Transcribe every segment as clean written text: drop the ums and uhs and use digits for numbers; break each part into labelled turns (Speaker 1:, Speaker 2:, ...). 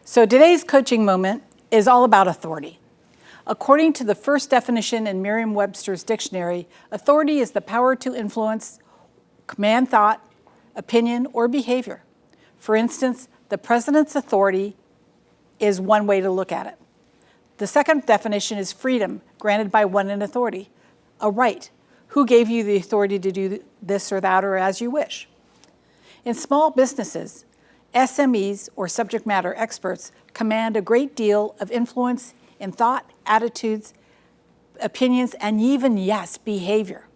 Speaker 1: So today's coaching moment is all about authority. According to the first definition in Merriam-Webster's dictionary, authority is the power to influence, command thought, opinion, or behavior. For instance, the president's authority is one way to look at it. The second definition is freedom granted by one in authority, a right. Who gave you the authority to do this or that or as you wish? In small businesses, SMEs, or subject matter experts, command a great deal of influence in thought, attitudes, opinions, and even, yes, behavior.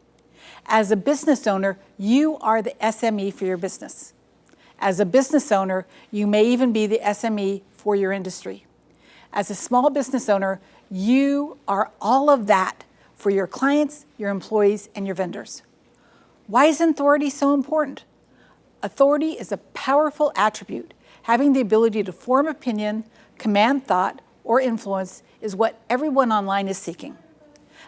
Speaker 1: As a business owner, you are the SME for your business. As a business owner, you may even be the SME for your industry. As a small business owner, you are all of that for your clients, your employees, and your vendors. Why is authority so important? Authority is a powerful attribute. Having the ability to form opinion, command thought, or influence is what everyone online is seeking.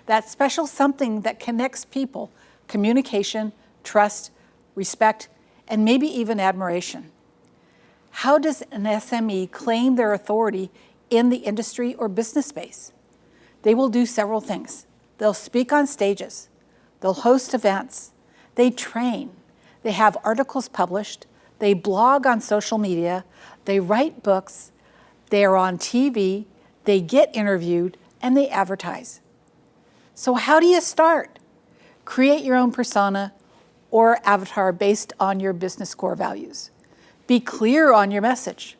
Speaker 1: That special something that connects people, communication, trust, respect, and maybe even admiration. How does an SME claim their authority in the industry or business space? They will do several things. They'll speak on stages. They'll host events. They train. They have articles published. They blog on social media. They write books. They are on TV. They get interviewed, and they advertise. So how do you start? Create your own persona or avatar based on your business core values. Be clear on your message.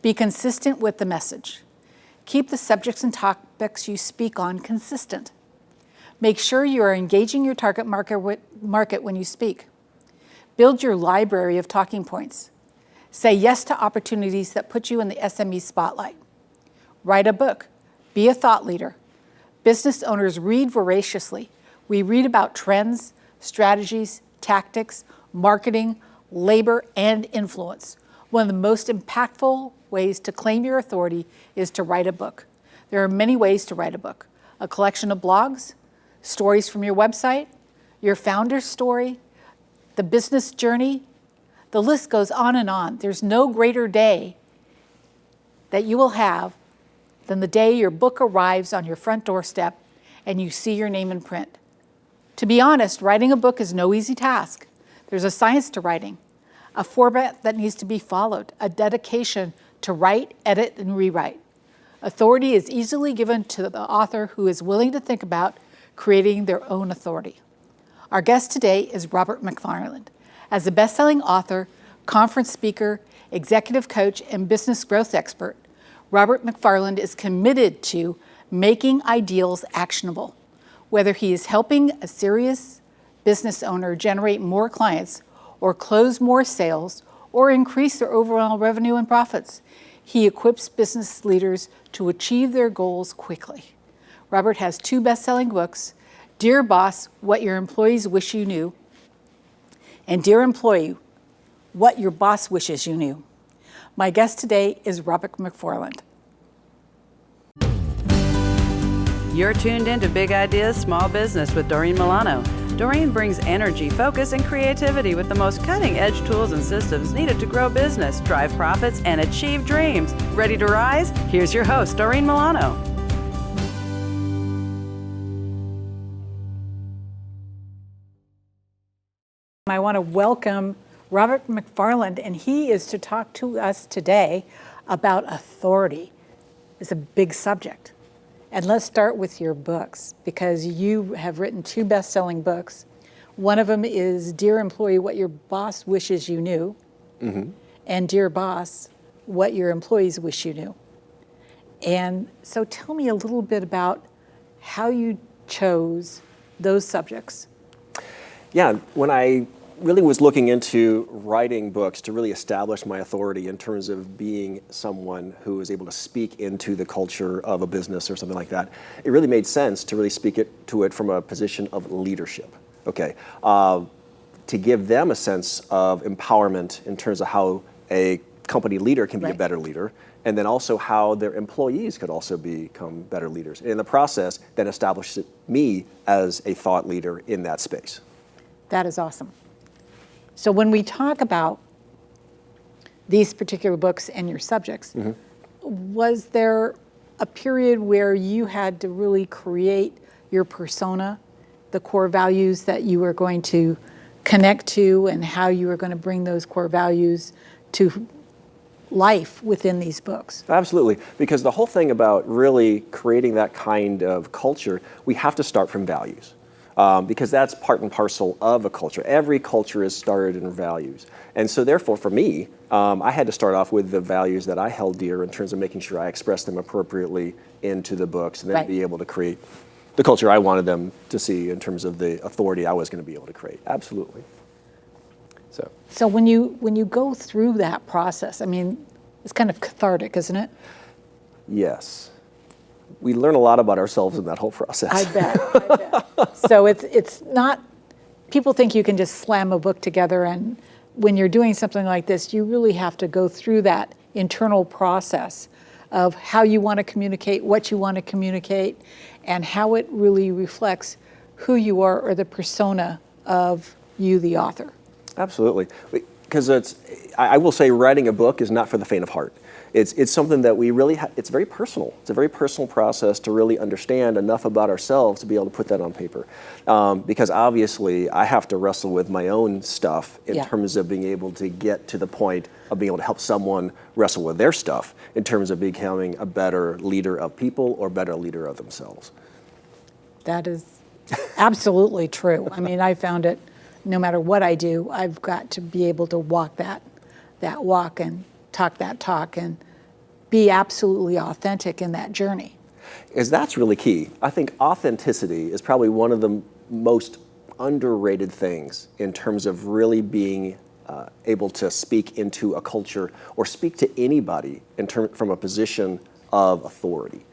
Speaker 1: Be consistent with the message. Keep the subjects and topics you speak on consistent. Make sure you are engaging your target market when you speak. Build your library of talking points. Say yes to opportunities that put you in the SME spotlight. Write a book. Be a thought leader. Business owners read voraciously. We read about trends, strategies, tactics, marketing, labor, and influence. One of the most impactful ways to claim your authority is to write a book. There are many ways to write a book. A collection of blogs, stories from your website, your founder's story, the business journey. The list goes on and on. There's no greater day that you will have than the day your book arrives on your front doorstep and you see your name in print. To be honest, writing a book is no easy task. There's a science to writing, a format that needs to be followed, a dedication to write, edit, and rewrite. Authority is easily given to the author who is willing to think about creating their own authority. Our guest today is Robert McFarland. As a best-selling author, conference speaker, executive coach, and business growth expert, Robert McFarland is committed to making ideals actionable. Whether he is helping a serious business owner generate more clients or close more sales or increase their overall revenue and profits, he equips business leaders to achieve their goals quickly. Robert has 2 best-selling books, Dear Boss, What Your Employees Wish You Knew, and Dear Employee, What Your Boss Wishes You Knew. My guest today is Robert McFarland.
Speaker 2: You're tuned into Big Ideas Small Business with Doreen Milano. Doreen brings energy, focus, and creativity with the most cutting-edge tools and systems needed to grow business, drive profits, and achieve dreams. Ready to rise? Here's your host, Doreen Milano.
Speaker 1: I want to welcome Robert McFarland, and he is to talk to us today about authority. It's a big subject. And let's start with your books, because you have written 2 best-selling books. One of them is Dear Employee, What Your Boss Wishes You Knew, and Dear Boss, What Your Employees Wish You Knew. And so tell me a little bit about how you chose those subjects.
Speaker 3: Yeah, when I really was looking into writing books to really establish my authority in terms of being someone who is able to speak into the culture of a business or something like that, it really made sense to really speak to it from a position of leadership. Okay, to give them a sense of empowerment in terms of how a company leader can be a better leader, and then also how their employees could also become better leaders. And in the process, then established me as a thought leader in that space.
Speaker 1: That is awesome. So when we talk about these particular books and your subjects, was there a period where you had to really create your persona, the core values that you were going to connect to and how you were going to bring those core values to life within these books?
Speaker 3: Absolutely, because the whole thing about really creating that kind of culture, we have to start from values. Because that's part and parcel of a culture. Every culture is started in values. And so therefore, for me, I had to start off with the values that I held dear in terms of making sure I expressed them appropriately into the books and then be able to create the culture I wanted them to see in terms of the authority I was going to be able to create. Absolutely.
Speaker 1: So when you go through that process, I mean, it's kind of cathartic, isn't it?
Speaker 3: Yes. We learn a lot about ourselves in that whole process.
Speaker 1: I bet. So it's not, people think you can just slam a book together, and when you're doing something like this, you really have to go through that internal process of how you want to communicate, what you want to communicate, and how it really reflects who you are or the persona of you, the author.
Speaker 3: Absolutely. Because I will say writing a book is not for the faint of heart. It's something that we really, it's very personal. It's a very personal process to really understand enough about ourselves to be able to put that on paper. Because obviously I have to wrestle with my own stuff in terms of being able to get to the point of being able to help someone wrestle with their stuff in terms of becoming a better leader of people or better leader of themselves.
Speaker 1: That is absolutely true. I mean, I found it, no matter what I do, I've got to be able to walk that walk and talk that talk and be absolutely authentic in that journey.
Speaker 3: That's really key. I think authenticity is probably one of the most underrated things in terms of really being able to speak into a culture or speak to anybody from a position of authority.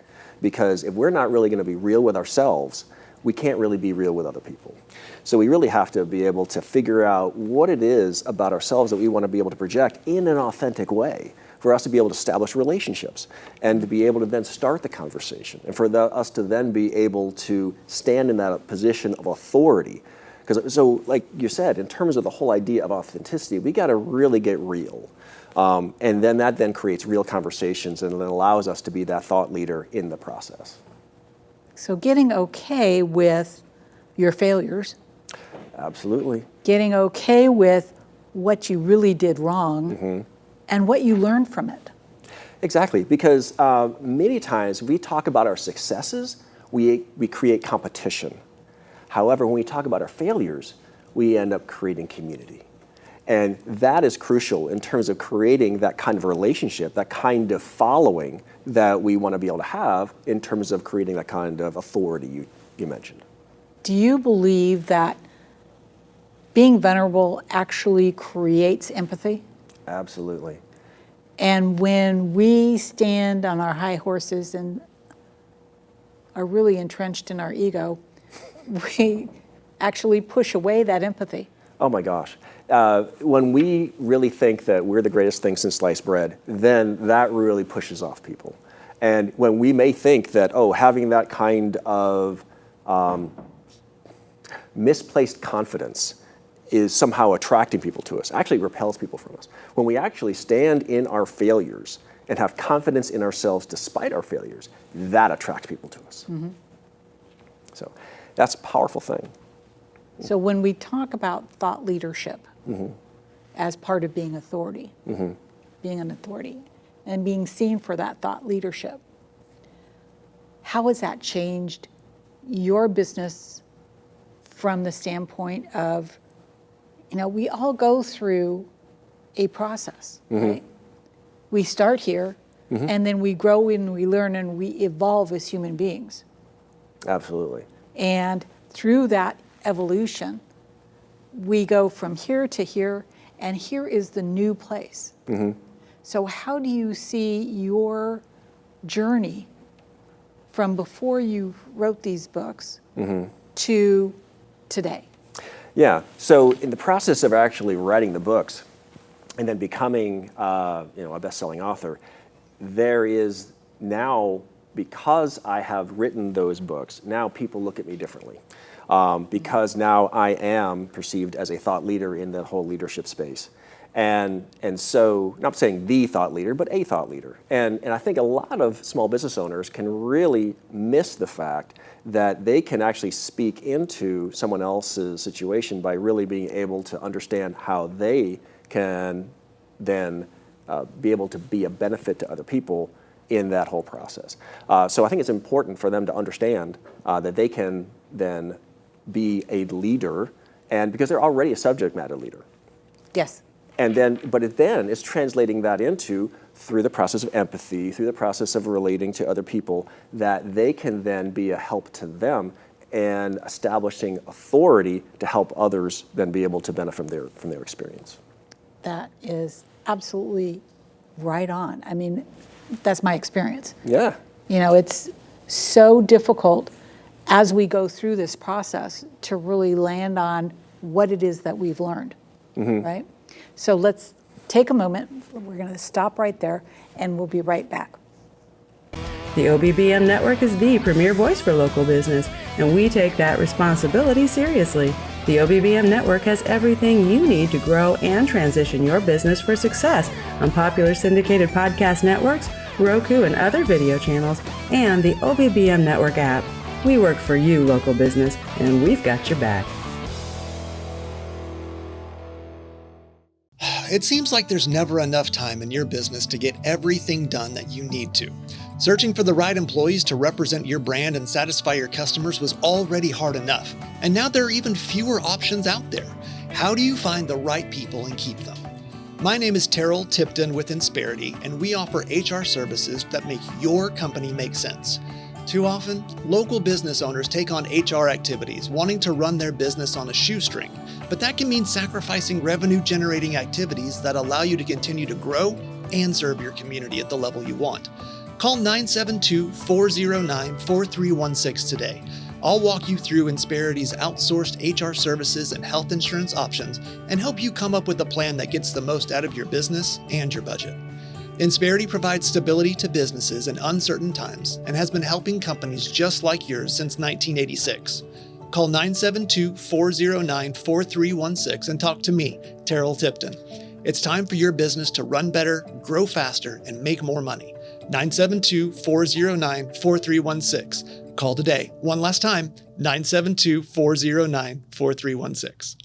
Speaker 3: Because if we're not really going to be real with ourselves, we can't really be real with other people. So we really have to be able to figure out what it is about ourselves that we want to be able to project in an authentic way for us to be able to establish relationships and to be able to then start the conversation and for us to then be able to stand in that position of authority. So like you said, in terms of the whole idea of authenticity, we got to really get real. And then that then creates real conversations and it allows us to be that thought leader in the process.
Speaker 1: So getting okay with your failures.
Speaker 3: Absolutely.
Speaker 1: Getting okay with what you really did wrong and what you learned from it.
Speaker 3: Exactly, because many times we talk about our successes, we create competition. However, when we talk about our failures, we end up creating community. And that is crucial in terms of creating that kind of relationship, that kind of following that we want to be able to have in terms of creating that kind of authority you mentioned.
Speaker 1: Do you believe that being vulnerable actually creates empathy?
Speaker 3: Absolutely.
Speaker 1: And when we stand on our high horses and are really entrenched in our ego, we actually push away that empathy.
Speaker 3: Oh my gosh. When we really think that we're the greatest thing since sliced bread, then that really pushes off people. And when we may think that, having that kind of misplaced confidence is somehow attracting people to us, actually repels people from us. When we actually stand in our failures and have confidence in ourselves despite our failures, that attracts people to us. So that's a powerful thing.
Speaker 1: So when we talk about thought leadership as part of being authority, being an authority, and being seen for that thought leadership, how has that changed your business from the standpoint of, we all go through a process, right? We start here, and then we grow and we learn and we evolve as human beings.
Speaker 3: Absolutely.
Speaker 1: And through that evolution, we go from here to here, and here is the new place. So how do you see your journey from before you wrote these books to today?
Speaker 3: Yeah, so in the process of actually writing the books and then becoming a best-selling author, there is now, because I have written those books, now people look at me differently. Because now I am perceived as a thought leader in the whole leadership space. And so, not saying the thought leader, but a thought leader. And I think a lot of small business owners can really miss the fact that they can actually speak into someone else's situation by really being able to understand how they can then be able to be a benefit to other people in that whole process. So I think it's important for them to understand that they can then be a leader, and because they're already a subject matter leader.
Speaker 1: Yes.
Speaker 3: And then, but it then is translating that into, through the process of empathy, through the process of relating to other people, that they can then be a help to them and establishing authority to help others then be able to benefit from their experience.
Speaker 1: That is absolutely right on. I mean, that's my experience.
Speaker 3: Yeah.
Speaker 1: You know, it's so difficult as we go through this process to really land on what it is that we've learned, right? So let's take a moment. We're going to stop right there, and we'll be right back.
Speaker 2: The OBBM Network is the premier voice for local business, and we take that responsibility seriously. The OBBM Network has everything you need to grow and transition your business for success on popular syndicated podcast networks, Roku and other video channels, and the OBBM Network app. We work for you, local business, and we've got your back.
Speaker 4: It seems like there's never enough time in your business to get everything done that you need to. Searching for the right employees to represent your brand and satisfy your customers was already hard enough, and now there are even fewer options out there. How do you find the right people and keep them? My name is Terrel Tipton with Insperity, and we offer HR services that make your company make sense. Too often, local business owners take on HR activities wanting to run their business on a shoestring, but that can mean sacrificing revenue-generating activities that allow you to continue to grow and serve your community at the level you want. Call 972-409-4316 today. I'll walk you through Insperity's outsourced HR services and health insurance options and help you come up with a plan that gets the most out of your business and your budget. Insperity provides stability to businesses in uncertain times and has been helping companies just like yours since 1986. Call 972-409-4316 and talk to me, Terrel Tipton. It's time for your business to run better, grow faster, and make more money. 972-409-4316. Call today. One last time, 972-409-4316.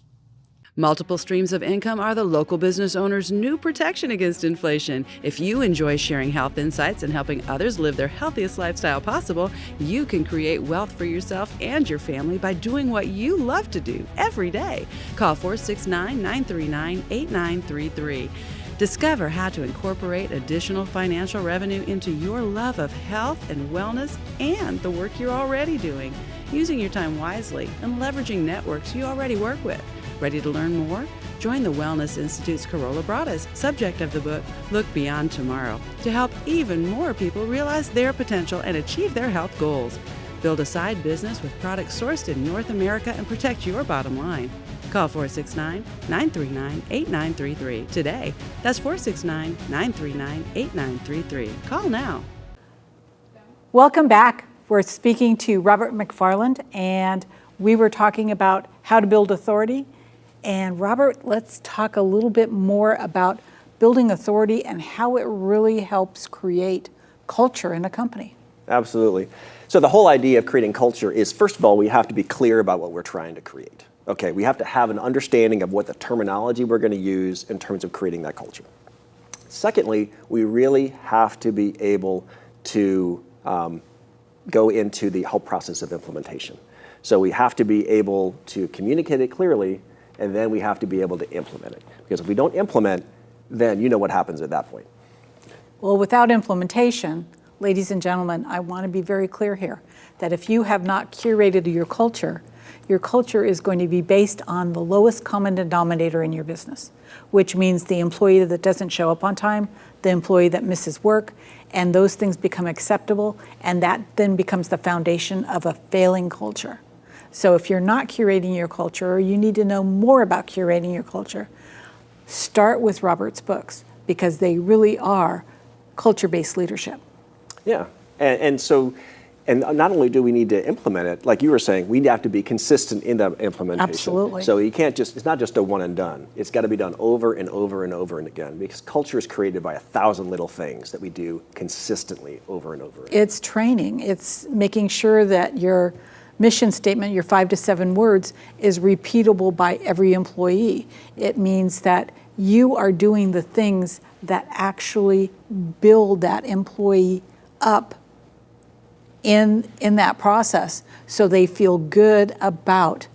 Speaker 2: Multiple streams of income are the local business owner's new protection against inflation. If you enjoy sharing health insights and helping others live their healthiest lifestyle possible, you can create wealth for yourself and your family by doing what you love to do every day. Call 469-939-8933. Discover how to incorporate additional financial revenue into your love of health and wellness and the work you're already doing, using your time wisely and leveraging networks you already work with. Ready to learn more? Join the Wellness Institute's Carola Bradas, subject of the book, Look Beyond Tomorrow, to help even more people realize their potential and achieve their health goals. Build a side business with products sourced in North America and protect your bottom line. Call 469-939-8933 today. That's 469-939-8933. Call now.
Speaker 1: Welcome back. We're speaking to Robert McFarland, and we were talking about how to build authority. And Robert, let's talk a little bit more about building authority and how it really helps create culture in a company.
Speaker 3: Absolutely. So the whole idea of creating culture is, first of all, we have to be clear about what we're trying to create. Okay, we have to have an understanding of what the terminology we're going to use in terms of creating that culture. Secondly, we really have to be able to go into the whole process of implementation. So we have to be able to communicate it clearly, and then we have to be able to implement it. Because if we don't implement, then you know what happens at that point.
Speaker 1: Well, without implementation, ladies and gentlemen, I want to be very clear here that if you have not curated your culture is going to be based on the lowest common denominator in your business, which means the employee that doesn't show up on time, the employee that misses work, and those things become acceptable, and that then becomes the foundation of a failing culture. So if you're not curating your culture, or you need to know more about curating your culture, start with Robert's books, because they really are culture-based leadership.
Speaker 3: Yeah, and so And not only do we need to implement it, like you were saying, we have to be consistent in the implementation.
Speaker 1: Absolutely.
Speaker 3: So you can't just, it's not just a one and done. It's got to be done over and over and over and again, because culture is created by 1,000 little things that we do consistently over and over again.
Speaker 1: It's training. It's making sure that your mission statement, your 5 to 7 words, is repeatable by every employee. It means that you are doing the things that actually build that employee up in that process, so they feel good about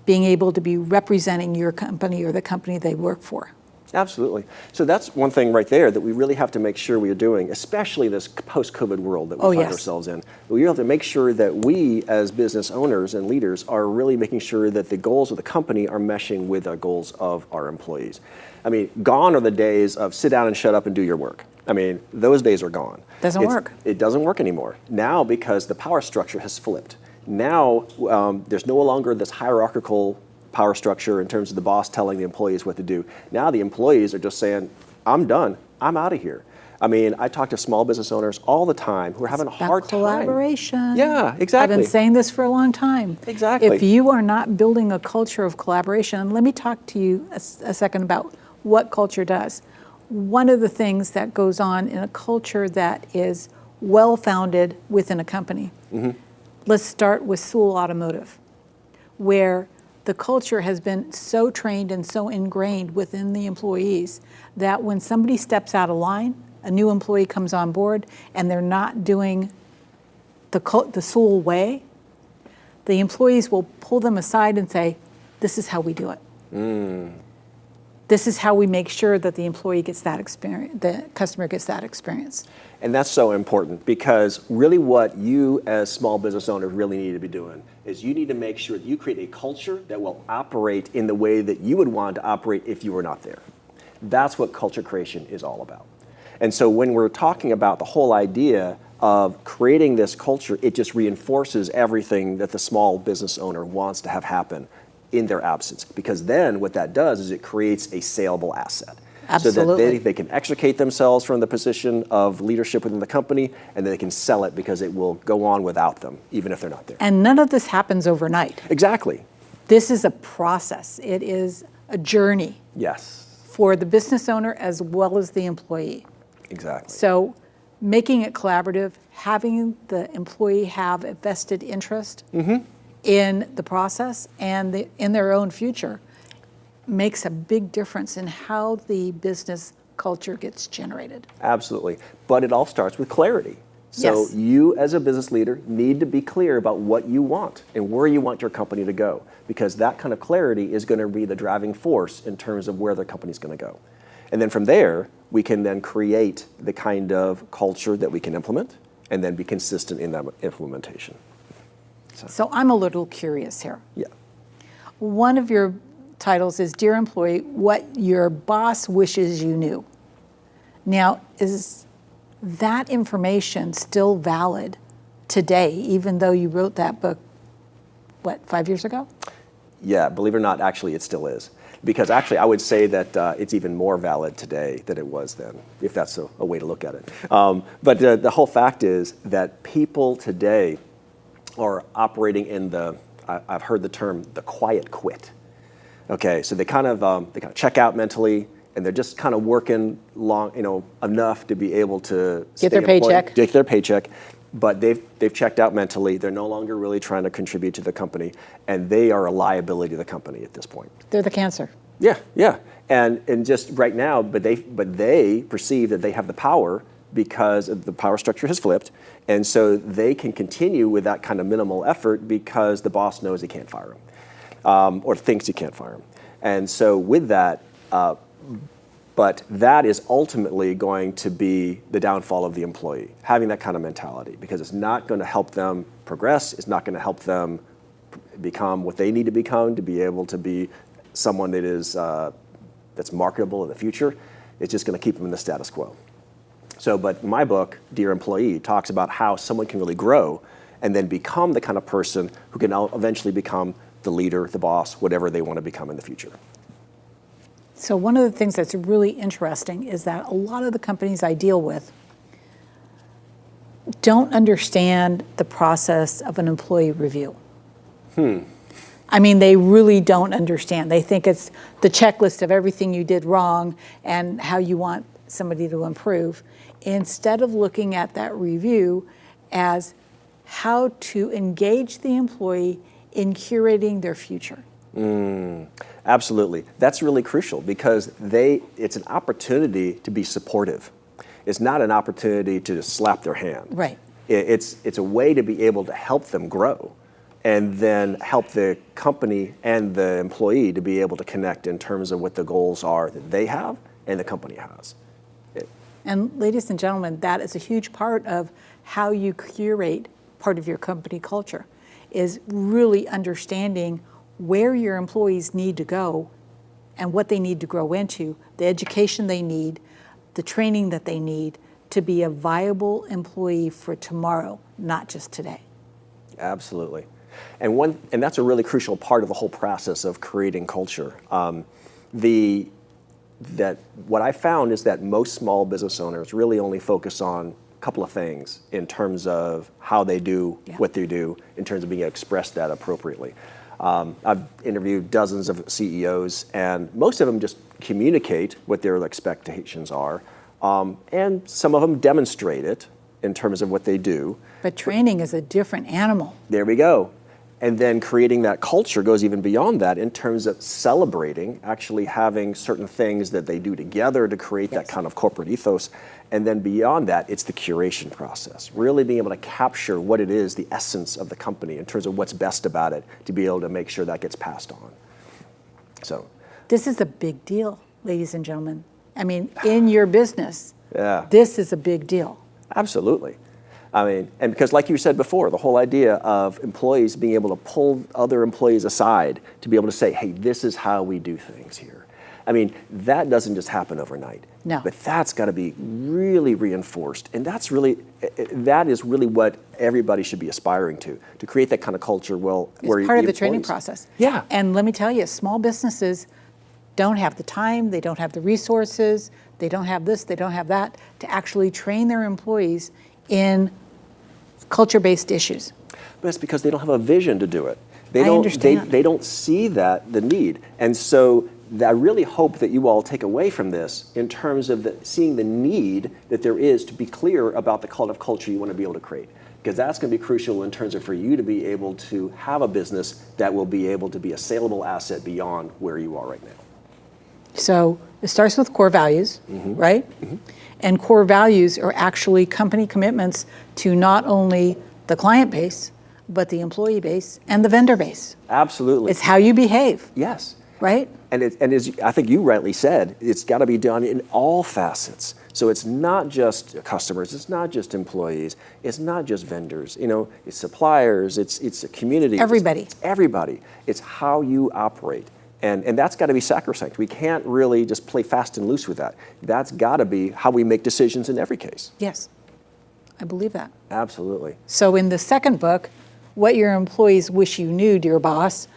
Speaker 1: being able to be representing your company or the company they work for.
Speaker 3: Absolutely. So that's one thing right there that we really have to make sure we are doing, especially this post-COVID world that we find ourselves in. We have to make sure that we, as business owners and leaders, are really making sure that the goals of the company are meshing with the goals of our employees. I mean, gone are the days of sit down and shut up and do your work. I mean, those days are gone.
Speaker 1: Doesn't work.
Speaker 3: It doesn't work anymore. Now, because the power structure has flipped. Now, there's no longer this hierarchical power structure in terms of the boss telling the employees what to do. Now the employees are just saying, I'm done, I'm out of here. I mean, I talk to small business owners all the time who are having a hard time.
Speaker 1: Collaboration.
Speaker 3: Yeah, exactly.
Speaker 1: I've been saying this for a long time.
Speaker 3: Exactly.
Speaker 1: If you are not building a culture of collaboration, and let me talk to you a second about what culture does. One of the things that goes on in a culture that is well-founded within a company, let's start with Sewell Automotive, where the culture has been so trained and so ingrained within the employees that when somebody steps out of line, a new employee comes on board and they're not doing the Sewell way, the employees will pull them aside and say, this is how we do it. This is how we make sure that the employee gets that experience, the customer gets that experience.
Speaker 3: And that's so important, because really what you as small business owners really need to be doing is you need to make sure that you create a culture that will operate in the way that you would want to operate if you were not there. That's what culture creation is all about. And so when we're talking about the whole idea of creating this culture, it just reinforces everything that the small business owner wants to have happen in their absence. Because then what that does is it creates a saleable asset.
Speaker 1: Absolutely.
Speaker 3: So that they can extricate themselves from the position of leadership within the company, and they can sell it because it will go on without them, even if they're not there.
Speaker 1: And none of this happens overnight.
Speaker 3: Exactly.
Speaker 1: This is a process. It is a journey.
Speaker 3: Yes.
Speaker 1: For the business owner as well as the employee.
Speaker 3: Exactly.
Speaker 1: So making it collaborative, having the employee have a vested interest in the process and in their own future makes a big difference in how the business culture gets generated.
Speaker 3: Absolutely. But it all starts with clarity. So
Speaker 1: Yes.
Speaker 3: you as a business leader need to be clear about what you want and where you want your company to go, because that kind of clarity is going to be the driving force in terms of where the company's going to go. And then from there, we can then create the kind of culture that we can implement and then be consistent in that implementation.
Speaker 1: So I'm a little curious here.
Speaker 3: Yeah.
Speaker 1: One of your titles is Dear Employee, What Your Boss Wishes You Knew. Now, is that information still valid today, even though you wrote that book, 5 years ago?
Speaker 3: Yeah, believe it or not, actually it still is. Because actually I would say that it's even more valid today than it was then, if that's a way to look at it. But the whole fact is that people today are operating in I've heard the term, the quiet quit. Okay, so they kind of check out mentally, and they're just kind of working enough to be able to
Speaker 1: Get their paycheck.
Speaker 3: Get their paycheck, but they've checked out mentally. They're no longer really trying to contribute to the company, and they are a liability to the company at this point.
Speaker 1: They're the cancer.
Speaker 3: Yeah, and just right now, but they perceive that they have the power because the power structure has flipped, and so they can continue with that kind of minimal effort because the boss knows he can't fire him, or thinks he can't fire him. And so with that, but that is ultimately going to be the downfall of the employee, having that kind of mentality, because it's not going to help them progress, it's not going to help them become what they need to become to be able to be someone that is that's marketable in the future. It's just going to keep them in the status quo. So, but my book, Dear Employee, talks about how someone can really grow and then become the kind of person who can eventually become the leader, the boss, whatever they want to become in the future.
Speaker 1: So one of the things that's really interesting is that a lot of the companies I deal with don't understand the process of an employee review. I mean, they really don't understand. They think it's the checklist of everything you did wrong and how you want somebody to improve, instead of looking at that review as how to engage the employee in curating their future.
Speaker 3: Absolutely. That's really crucial because it's an opportunity to be supportive. It's not an opportunity to just slap their hand.
Speaker 1: Right.
Speaker 3: It's a way to be able to help them grow and then help the company and the employee to be able to connect in terms of what the goals are that they have and the company has.
Speaker 1: And ladies and gentlemen, that is a huge part of how you curate part of your company culture, is really understanding where your employees need to go and what they need to grow into, the education they need, the training that they need to be a viable employee for tomorrow, not just today.
Speaker 3: Absolutely. And that's a really crucial part of the whole process of creating culture. What I found is that most small business owners really only focus on a couple of things in terms of how they do what they do, in terms of being able to express that appropriately. I've interviewed dozens of CEOs, and most of them just communicate what their expectations are, and some of them demonstrate it in terms of what they do.
Speaker 1: But training is a different animal.
Speaker 3: There we go. And then creating that culture goes even beyond that in terms of celebrating, actually having certain things that they do together to create that kind of corporate ethos. And then beyond that, it's the curation process, really being able to capture what it is, the essence of the company in terms of what's best about it, to be able to make sure that gets passed on. So
Speaker 1: this is a big deal, ladies and gentlemen. I mean, in your business,
Speaker 3: yeah,
Speaker 1: this is a big deal.
Speaker 3: Absolutely. I mean, and because like you said before, the whole idea of employees being able to pull other employees aside to be able to say, hey, this is how we do things here. I mean, that doesn't just happen overnight.
Speaker 1: No.
Speaker 3: But that's got to be really reinforced. And that is really what everybody should be aspiring to create that kind of culture where
Speaker 1: It's part of the training process.
Speaker 3: Yeah.
Speaker 1: And let me tell you, small businesses don't have the time, they don't have the resources, they don't have this, they don't have that, to actually train their employees in culture-based issues.
Speaker 3: But it's because they don't have a vision to do it.
Speaker 1: I understand.
Speaker 3: They don't see the need. And so I really hope that you all take away from this in terms of seeing the need that there is to be clear about the kind of culture you want to be able to create. Because that's going to be crucial in terms of for you to be able to have a business that will be able to be a saleable asset beyond where you are right now.
Speaker 1: So it starts with core values, right? And core values are actually company commitments to not only the client base, but the employee base and the vendor base.
Speaker 3: Absolutely.
Speaker 1: It's how you behave.
Speaker 3: Yes.
Speaker 1: Right?
Speaker 3: And as I think you rightly said, it's got to be done in all facets. So it's not just customers, it's not just employees, it's not just vendors. It's suppliers, it's a community.
Speaker 1: Everybody.
Speaker 3: It's everybody. It's how you operate. And that's got to be sacrosanct. We can't really just play fast and loose with that. That's got to be how we make decisions in every case.
Speaker 1: Yes, I believe that.
Speaker 3: Absolutely.
Speaker 1: So in the second book, What Your Employees Wish You Knew, Dear Boss,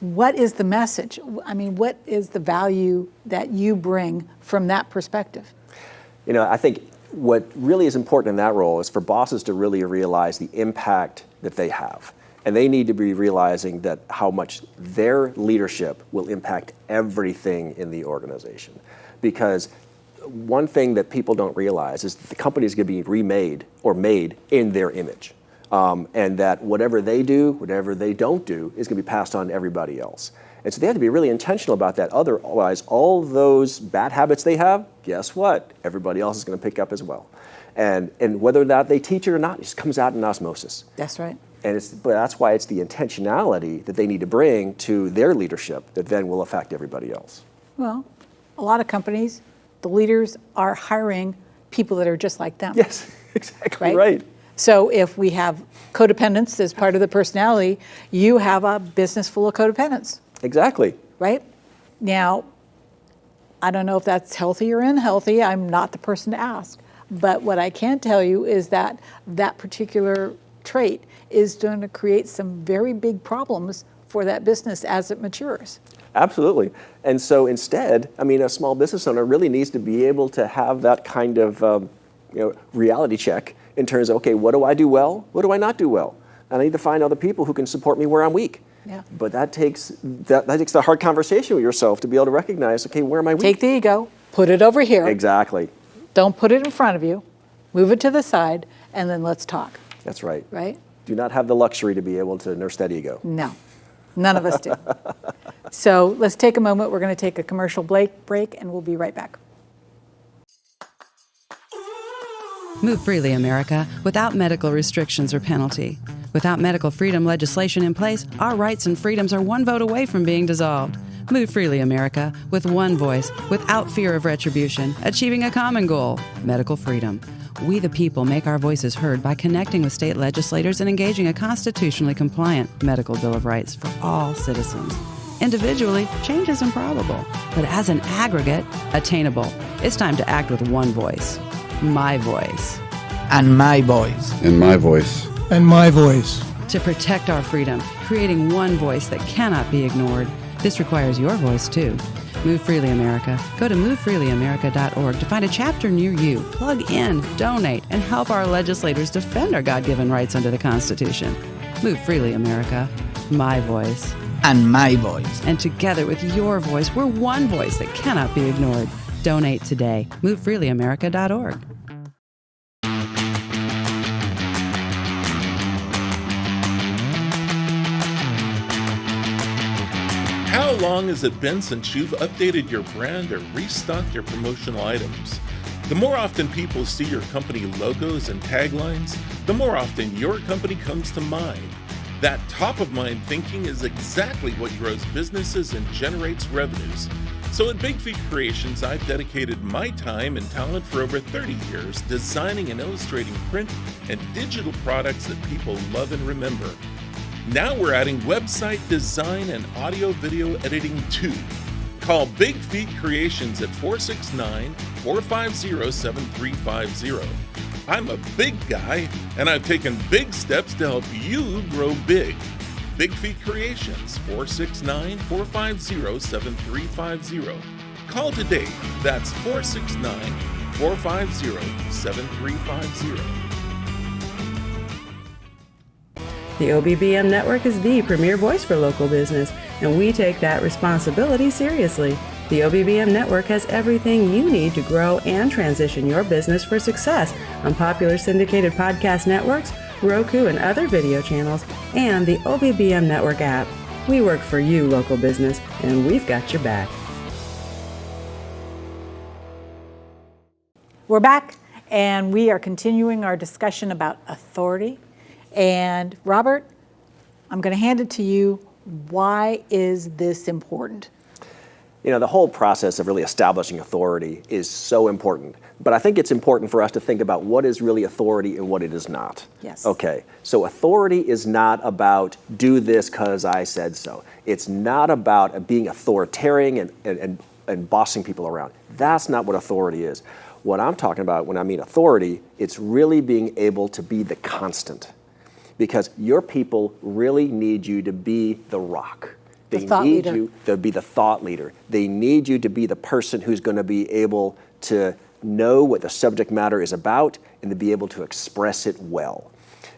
Speaker 1: what is the message? I mean, what is the value that you bring from that perspective?
Speaker 3: I think what really is important in that role is for bosses to really realize the impact that they have. And they need to be realizing that how much their leadership will impact everything in the organization. Because one thing that people don't realize is that the company is going to be remade or made in their image. And that whatever they do, whatever they don't do, is going to be passed on to everybody else. And so they have to be really intentional about that. Otherwise, all those bad habits they have, guess what? Everybody else is going to pick up as well. And whether or not they teach it or not, it just comes out in osmosis.
Speaker 1: That's right.
Speaker 3: But that's why it's the intentionality that they need to bring to their leadership that then will affect everybody else.
Speaker 1: Well, a lot of companies, the leaders are hiring people that are just like them.
Speaker 3: Yes, exactly right.
Speaker 1: So if we have codependence as part of the personality, you have a business full of codependents.
Speaker 3: Exactly.
Speaker 1: Right? Now, I don't know if that's healthy or unhealthy. I'm not the person to ask. But what I can tell you is that that particular trait is going to create some very big problems for that business as it matures.
Speaker 3: Absolutely. And so instead, a small business owner really needs to be able to have that kind of reality check in terms of, okay, what do I do well? What do I not do well? And I need to find other people who can support me where I'm weak.
Speaker 1: Yeah.
Speaker 3: But that takes the hard conversation with yourself to be able to recognize, okay, where am I weak?
Speaker 1: Take the ego, put it over here.
Speaker 3: Exactly.
Speaker 1: Don't put it in front of you. Move it to the side, and then let's talk.
Speaker 3: That's right.
Speaker 1: Right?
Speaker 3: Do not have the luxury to be able to nurse that ego.
Speaker 1: No, none of us do. So let's take a moment. We're going to take a commercial break, and we'll be right back.
Speaker 2: Move freely, America, without medical restrictions or penalty. Without medical freedom legislation in place, our rights and freedoms are one vote away from being dissolved. Move freely, America, with one voice, without fear of retribution, achieving a common goal, medical freedom. We the people make our voices heard by connecting with state legislators and engaging a constitutionally compliant medical Bill of Rights for all citizens. Individually, change is improbable, but as an aggregate, attainable. It's time to act with one voice. My voice.
Speaker 5: And my voice.
Speaker 6: And my voice.
Speaker 7: And my voice.
Speaker 2: To protect our freedom, creating one voice that cannot be ignored. This requires your voice, too. Move Freely America. Go to movefreelyamerica.org to find a chapter near you. Plug in, donate, and help our legislators defend our God-given rights under the Constitution. Move Freely America. My voice.
Speaker 5: And my voice.
Speaker 2: And together with your voice, we're one voice that cannot be ignored. Donate today. MoveFreelyAmerica.org.
Speaker 8: How long has it been since you've updated your brand or restocked your promotional items? The more often people see your company logos and taglines, the more often your company comes to mind. That top-of-mind thinking is exactly what grows businesses and generates revenues. So at Big Feet Creations, I've dedicated my time and talent for over 30 years designing and illustrating print and digital products that people love and remember. Now we're adding website design and audio-video editing too. Call Big Feet Creations at 469-450-7350. I'm a big guy, and I've taken big steps to help you grow big. Big Feet Creations, 469-450-7350. Call today. That's 469-450-7350.
Speaker 9: The OBBM Network is the premier voice for local business, and we take that responsibility seriously. The OBBM Network has everything you need to grow and transition your business for success on popular syndicated podcast networks, Roku and other video channels, and the OBBM Network app. We work for you, local business, and we've got your back.
Speaker 1: We're back, and we are continuing our discussion about authority. And Robert, I'm going to hand it to you. Why is this important?
Speaker 3: The whole process of really establishing authority is so important. But I think it's important for us to think about what is really authority and what it is not.
Speaker 1: Yes.
Speaker 3: Okay, so authority is not about do this because I said so. It's not about being authoritarian and bossing people around. That's not what authority is. What I'm talking about when I mean authority, it's really being able to be the constant. Because your people really need you to be the rock. They need you to be the thought leader. They need you to be the person who's going to be able to know what the subject matter is about and to be able to express it well.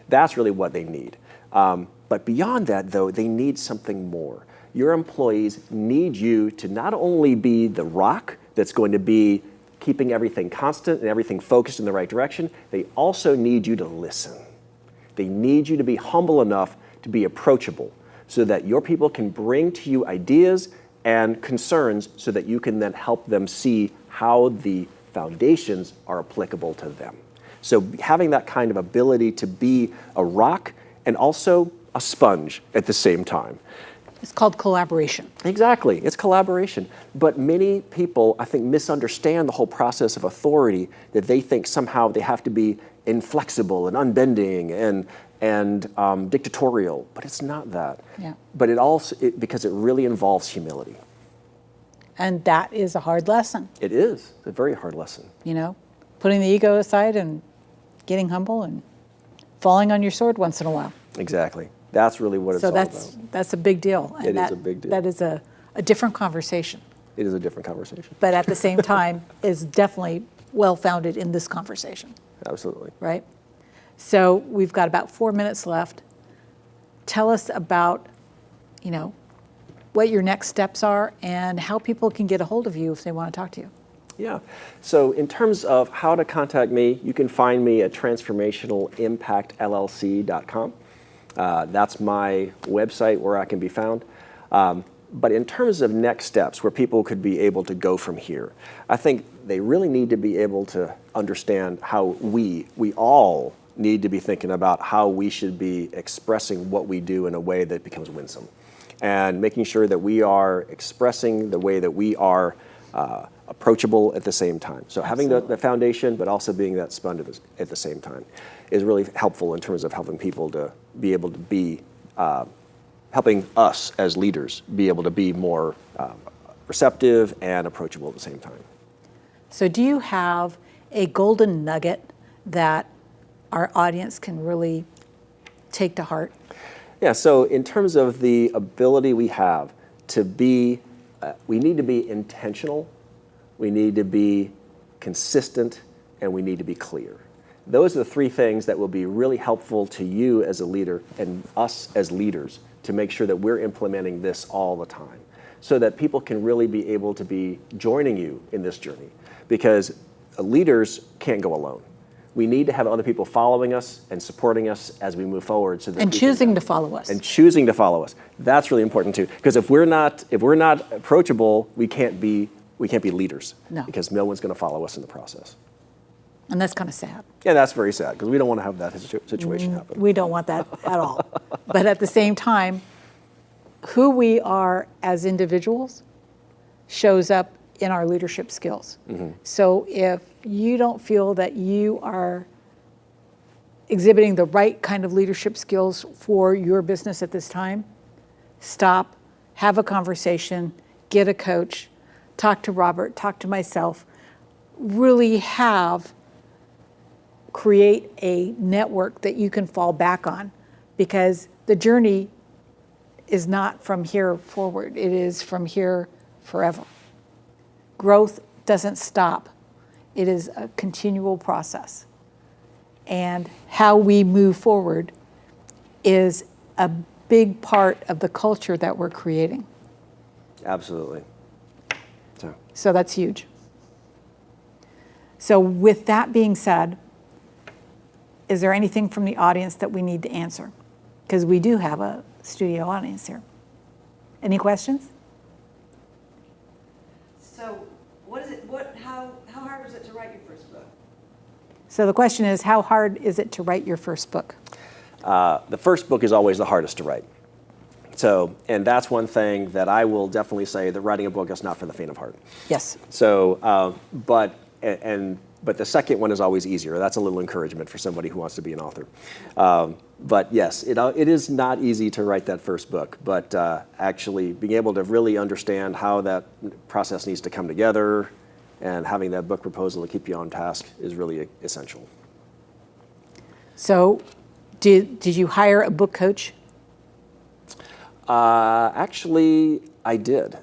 Speaker 3: That's really what they need. But beyond that, though, they need something more. Your employees need you to not only be the rock that's going to be keeping everything constant and everything focused in the right direction, they also need you to listen. They need you to be humble enough to be approachable so that your people can bring to you ideas and concerns so that you can then help them see how the foundations are applicable to them. So having that kind of ability to be a rock and also a sponge at the same time.
Speaker 1: It's called collaboration.
Speaker 3: Exactly, it's collaboration. But many people, I think, misunderstand the whole process of authority, that they think somehow they have to be inflexible and unbending and dictatorial, but it's not that.
Speaker 1: Yeah.
Speaker 3: But because it really involves humility.
Speaker 1: And that is a hard lesson.
Speaker 3: It is a very hard lesson.
Speaker 1: Putting the ego aside and getting humble and falling on your sword once in a while.
Speaker 3: Exactly. That's really what it's all about.
Speaker 1: So that's a big deal. And
Speaker 3: it is a big deal.
Speaker 1: That is a different conversation.
Speaker 3: It is a different conversation.
Speaker 1: But at the same time, is definitely well-founded in this conversation,
Speaker 3: Absolutely.
Speaker 1: right? So we've got about 4 minutes left. Tell us about, what your next steps are and how people can get a hold of you if they want to talk to you.
Speaker 3: Yeah. So in terms of how to contact me, you can find me at transformationalimpactllc.com. That's my website where I can be found. But in terms of next steps, where people could be able to go from here, I think they really need to be able to understand how we all need to be thinking about how we should be expressing what we do in a way that becomes winsome. And making sure that we are expressing the way that we are approachable at the same time. So having the foundation, but also being that sponge at the same time is really helpful in terms of helping people to be able to be, helping us as leaders be able to be more receptive and approachable at the same time.
Speaker 1: So do you have a golden nugget that our audience can really take to heart?
Speaker 3: Yeah, so in terms of the ability we have to be, we need to be intentional, we need to be consistent, and we need to be clear. Those are the three things that will be really helpful to you as a leader and us as leaders to make sure that we're implementing this all the time so that people can really be able to be joining you in this journey. Because leaders can't go alone. We need to have other people following us and supporting us as we move forward. So that
Speaker 1: And choosing to follow us.
Speaker 3: And choosing to follow us. That's really important too. Because if we're not approachable, we can't be leaders.
Speaker 1: No.
Speaker 3: Because no one's going to follow us in the process.
Speaker 1: And that's kind of sad.
Speaker 3: Yeah, that's very sad because we don't want to have that situation happen.
Speaker 1: We don't want that at all. But at the same time, who we are as individuals shows up in our leadership skills.
Speaker 3: Mm-hmm.
Speaker 1: So if you don't feel that you are exhibiting the right kind of leadership skills for your business at this time, stop, have a conversation, get a coach, talk to Robert, talk to myself, really create a network that you can fall back on, because the journey is not from here forward, it is from here forever. Growth doesn't stop. It is a continual process. And how we move forward is a big part of the culture that we're creating.
Speaker 3: Absolutely.
Speaker 1: So that's huge. So with that being said, is there anything from the audience that we need to answer? Because we do have a studio audience here. Any questions?
Speaker 2: So, how hard was it to write your first book?
Speaker 1: So the question is, how hard is it to write your first book?
Speaker 3: The first book is always the hardest to write. So, and that's one thing that I will definitely say that writing a book is not for the faint of heart.
Speaker 1: Yes.
Speaker 3: So, but the second one is always easier. That's a little encouragement for somebody who wants to be an author. But yes, it is not easy to write that first book, but actually being able to really understand how that process needs to come together and having that book proposal to keep you on task is really essential.
Speaker 1: So did you hire a book coach?
Speaker 3: Actually, I did.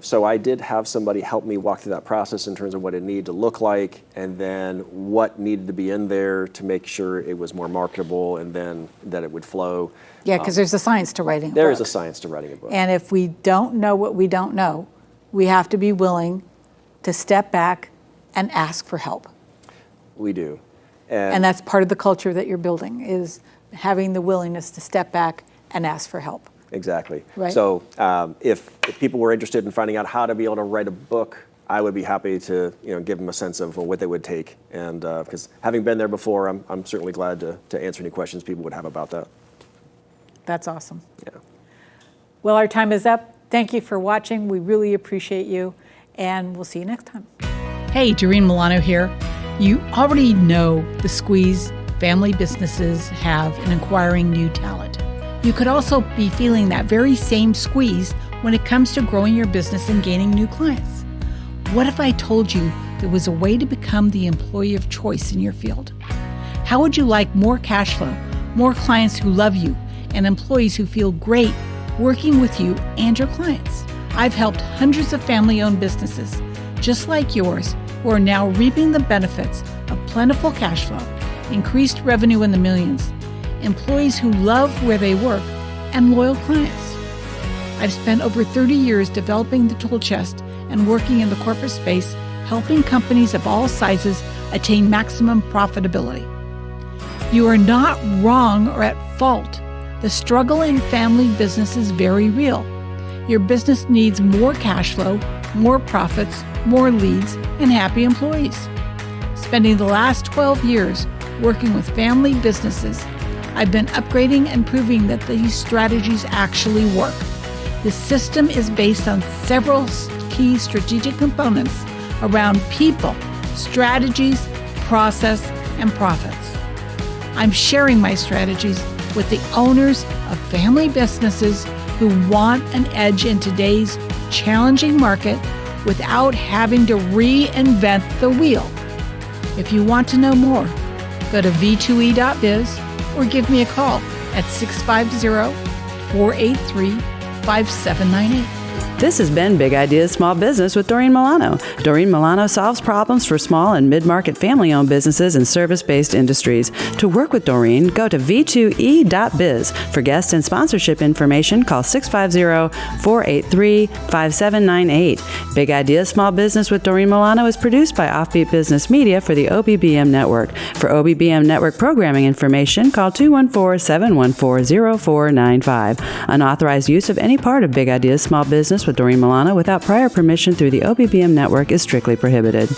Speaker 3: So I did have somebody help me walk through that process in terms of what it needed to look like and then what needed to be in there to make sure it was more marketable and then that it would flow.
Speaker 1: Yeah, because there's a science to writing a book.
Speaker 3: There is a science to writing a book.
Speaker 1: And if we don't know what we don't know, we have to be willing to step back and ask for help.
Speaker 3: We do.
Speaker 1: And that's part of the culture that you're building, is having the willingness to step back and ask for help.
Speaker 3: Exactly.
Speaker 1: Right.
Speaker 3: So if people were interested in finding out how to be able to write a book, I would be happy to give them a sense of what they would take. And because having been there before, I'm certainly glad to answer any questions people would have about that.
Speaker 1: That's awesome.
Speaker 3: Yeah.
Speaker 1: Well, our time is up. Thank you for watching. We really appreciate you, and we'll see you next time. Hey, Doreen Milano here. You already know the squeeze family businesses have in acquiring new talent. You could also be feeling that very same squeeze when it comes to growing your business and gaining new clients. What if I told you there was a way to become the employee of choice in your field? How would you like more cash flow, more clients who love you, and employees who feel great working with you and your clients? I've helped hundreds of family-owned businesses just like yours who are now reaping the benefits of plentiful cash flow, increased revenue in the millions, employees who love where they work, and loyal clients. I've spent over 30 years developing the tool chest and working in the corporate space, helping companies of all sizes attain maximum profitability. You are not wrong or at fault. The struggle in family business is very real. Your business needs more cash flow, more profits, more leads, and happy employees. Spending the last 12 years working with family businesses, I've been upgrading and proving that these strategies actually work. The system is based on several key strategic components around people, strategies, process, and profits. I'm sharing my strategies with the owners of family businesses who want an edge in today's challenging market without having to reinvent the wheel. If you want to know more, go to v2e.biz or give me a call at 650-483-5798.
Speaker 2: This has been Big Ideas Small Business with Doreen Milano. Doreen Milano solves problems for small and mid-market family-owned businesses and service-based industries. To work with Doreen, go to v2e.biz. For guest and sponsorship information, call 650-483-5798. Big Ideas Small Business with Doreen Milano is produced by Offbeat Business Media for the OBBM Network. For OBBM Network programming information, call 214-714-0495. Unauthorized use of any part of Big Ideas Small Business with Doreen Milano without prior permission through the OBBM Network is strictly prohibited.